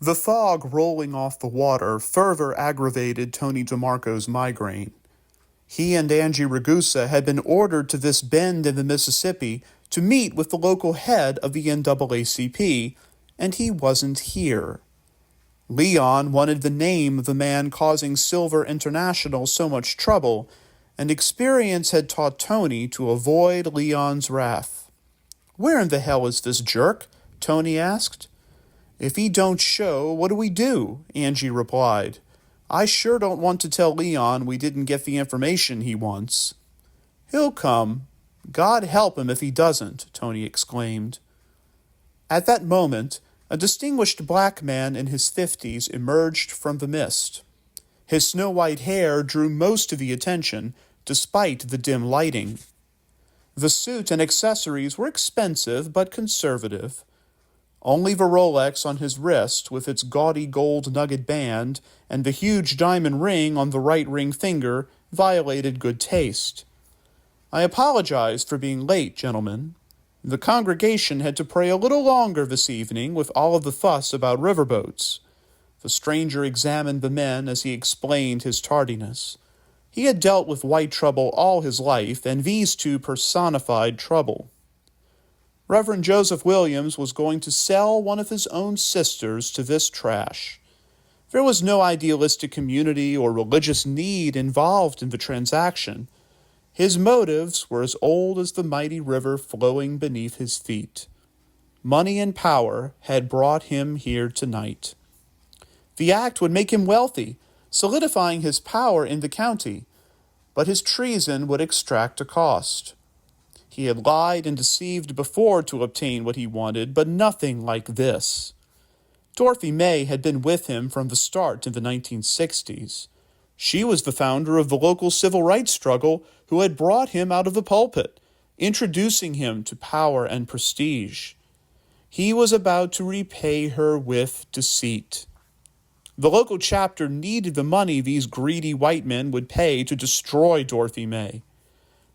The fog rolling off the water further aggravated Tony DeMarco's migraine. He and Angie Ragusa had been ordered to this bend in the Mississippi to meet with the local head of the NAACP, and he wasn't here. Leon wanted the name of the man causing Silver International so much trouble, and experience had taught Tony to avoid Leon's wrath. "Where in the hell is this jerk?" Tony asked. "If he don't show, what do we do?" Angie replied. "I sure don't want to tell Leon we didn't get the information he wants." "He'll come. God help him if he doesn't," Tony exclaimed. At that moment, a distinguished black man in his 50s emerged from the mist. His snow-white hair drew most of the attention, despite the dim lighting. The suit and accessories were expensive but conservative. Only the Rolex on his wrist, with its gaudy gold nugget band, and the huge diamond ring on the right ring finger, violated good taste. "I apologize for being late, gentlemen. The congregation had to pray a little longer this evening with all of the fuss about riverboats." The stranger examined the men as he explained his tardiness. He had dealt with white trouble all his life, and these two personified trouble. Reverend Joseph Williams was going to sell one of his own sisters to this trash. There was no idealistic community or religious need involved in the transaction. His motives were as old as the mighty river flowing beneath his feet. Money and power had brought him here tonight. The act would make him wealthy, solidifying his power in the county, but his treason would extract a cost. He had lied and deceived before to obtain what he wanted, but nothing like this. Dorothy May had been with him from the start in the 1960s. She was the founder of the local civil rights struggle who had brought him out of the pulpit, introducing him to power and prestige. He was about to repay her with deceit. The local chapter needed the money these greedy white men would pay to destroy Dorothy May.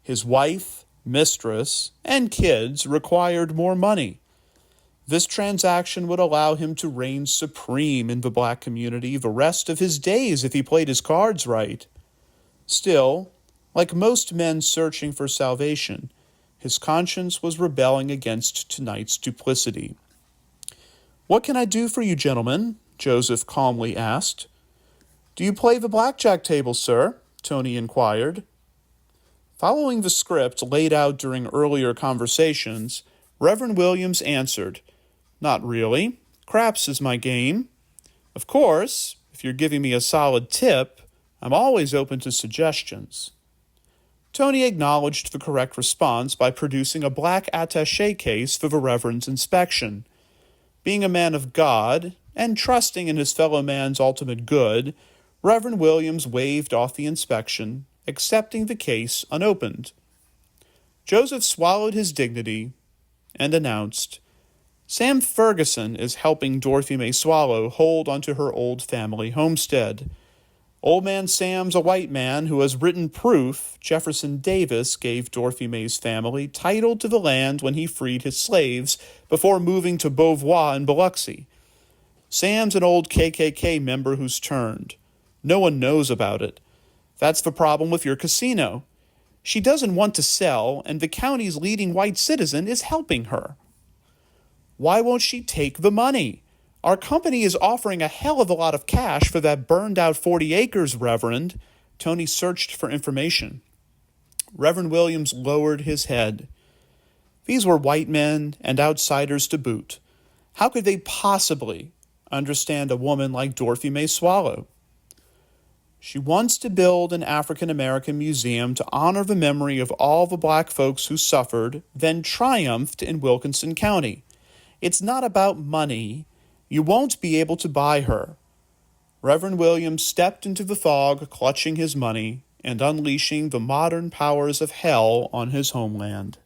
His wife, mistress, and kids required more money. This transaction would allow him to reign supreme in the black community the rest of his days if he played his cards right. Still, like most men searching for salvation, his conscience was rebelling against tonight's duplicity. "What can I do for you, gentlemen?" Joseph calmly asked. "Do you play the blackjack table, sir?" Tony inquired. Following the script laid out during earlier conversations, Reverend Williams answered, "Not really. Craps is my game. Of course, if you're giving me a solid tip, I'm always open to suggestions." Tony acknowledged the correct response by producing a black attaché case for the Reverend's inspection. Being a man of God, and trusting in his fellow man's ultimate good, Reverend Williams waved off the inspection, accepting the case unopened. Joseph swallowed his dignity and announced, "Sam Ferguson is helping Dorothy May Swallow hold onto her old family homestead. Old man Sam's a white man who has written proof Jefferson Davis gave Dorothy May's family title to the land when he freed his slaves before moving to Beauvoir in Biloxi. Sam's an old KKK member who's turned. No one knows about it. That's the problem with your casino. She doesn't want to sell, and the county's leading white citizen is helping her." "Why won't she take the money? Our company is offering a hell of a lot of cash for that burned-out 40 acres, Reverend." Tony searched for information. Reverend Williams lowered his head. These were white men and outsiders to boot. How could they possibly understand a woman like Dorothy May Swallow? "She wants to build an African-American museum to honor the memory of all the black folks who suffered, then triumphed in Wilkinson County. It's not about money. You won't be able to buy her." Reverend Williams stepped into the fog, clutching his money and unleashing the modern powers of hell on his homeland.